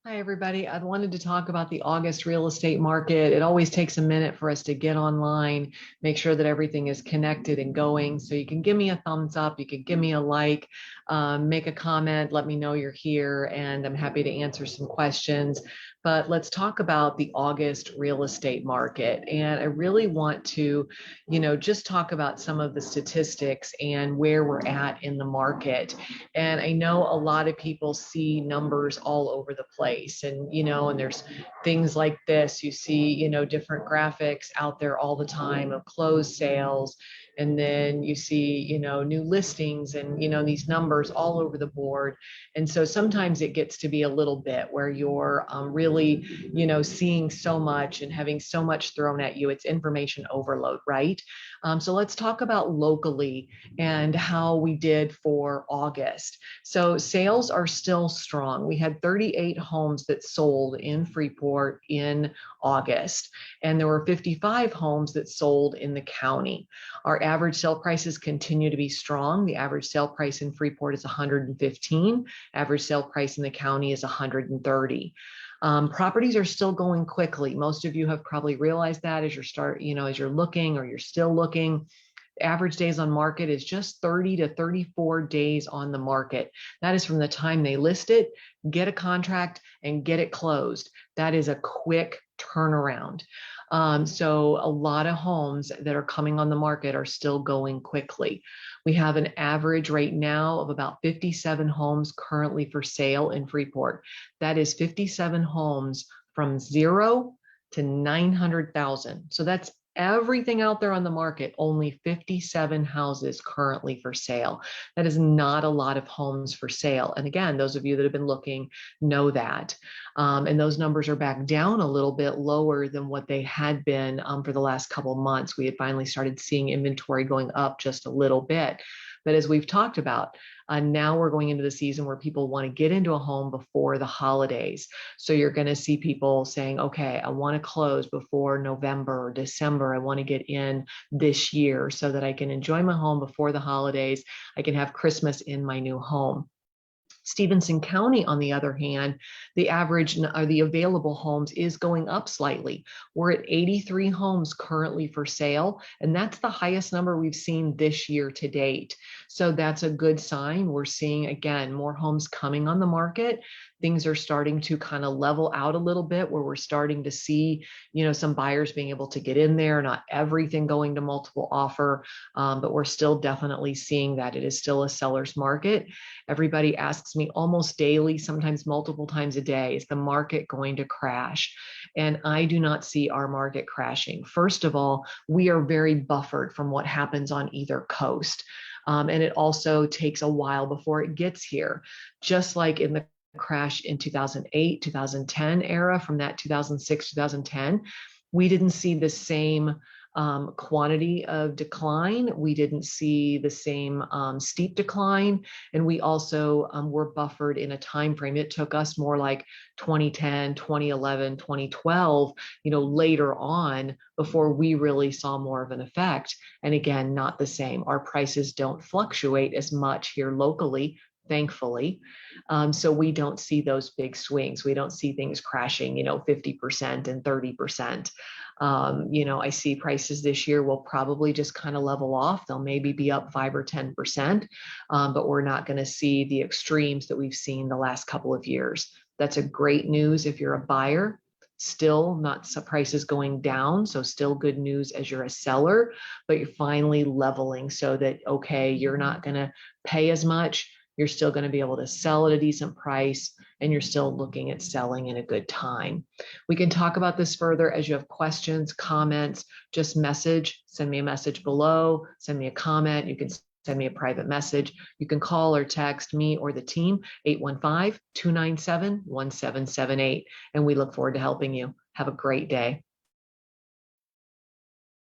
Hi, everybody. I wanted to talk about the August real estate market. It always takes a minute for us to get online, make sure that everything is connected and going. So you can give me a thumbs up, you can give me a like, make a comment, let me know you're here, and I'm happy to answer some questions. But let's talk about the August real estate market. And I really want to, just talk about some of the statistics and where we're at in the market. And I know a lot of people see numbers all over the place. And there's things like this. You see, different graphics out there all the time of closed sales. And then you see, new listings and, these numbers all over the board. And so sometimes it gets to be a little bit where you're really, seeing so much and having so much thrown at you. It's information overload, right? So let's talk about locally and how we did for August. So sales are still strong. We had 38 homes that sold in Freeport in August, and there were 55 homes that sold in the county. Our average sale prices continue to be strong. The average sale price in Freeport is 115. Average sale price in the county is 130. Properties are still going quickly. Most of you have probably realized that as as you're looking or you're still looking. Average days on market is just 30 to 34 days on the market. That is from the time they list it, get a contract, and get it closed. That is a quick turnaround. So a lot of homes that are coming on the market are still going quickly. We have an average right now of about 57 homes currently for sale in Freeport. That is 57 homes from 0 to 900,000. So that's everything out there on the market, only 57 houses currently for sale. That is not a lot of homes for sale. And again, those of you that have been looking know that. And those numbers are back down a little bit lower than what they had been for the last couple of months. We had finally started seeing inventory going up just a little bit. But as we've talked about, now we're going into the season where people want to get into a home before the holidays. So you're going to see people saying, okay, I want to close before November or December. I want to get in this year so that I can enjoy my home before the holidays. I can have Christmas in my new home. Stephenson County, on the other hand, the average or the available homes is going up slightly. We're at 83 homes currently for sale, and that's the highest number we've seen this year to date. So that's a good sign. We're seeing, again, more homes coming on the market. Things are starting to kind of level out a little bit where we're starting to see, some buyers being able to get in there, not everything going to multiple offer, but we're still definitely seeing that it is still a seller's market. Everybody asks me almost daily, sometimes multiple times a day, is the market going to crash? And I do not see our market crashing. First of all, we are very buffered from what happens on either coast. And it also takes a while before it gets here. Just like in the crash in 2008, 2010 era, from that 2006, 2010, we didn't see the same quantity of decline. We didn't see the same steep decline. And we also were buffered in a time frame. It took us more like 2010, 2011, 2012, later on before we really saw more of an effect. And again, not the same. Our prices don't fluctuate as much here locally, thankfully. So we don't see those big swings. We don't see things crashing, 50% and 30%. I see prices this year will probably just kind of level off. They'll maybe be up 5 or 10%, but we're not going to see the extremes that we've seen the last couple of years. That's a great news if you're a buyer. Still not prices going down, so still good news as you're a seller, but you're finally leveling so that, okay, you're not going to pay as much. You're still going to be able to sell at a decent price, and you're still looking at selling in a good time. We can talk about this further as you have questions, comments, just send me a message below, send me a comment. You can send me a private message. You can call or text me or the team, 815-297-1778. And we look forward to helping you. Have a great day.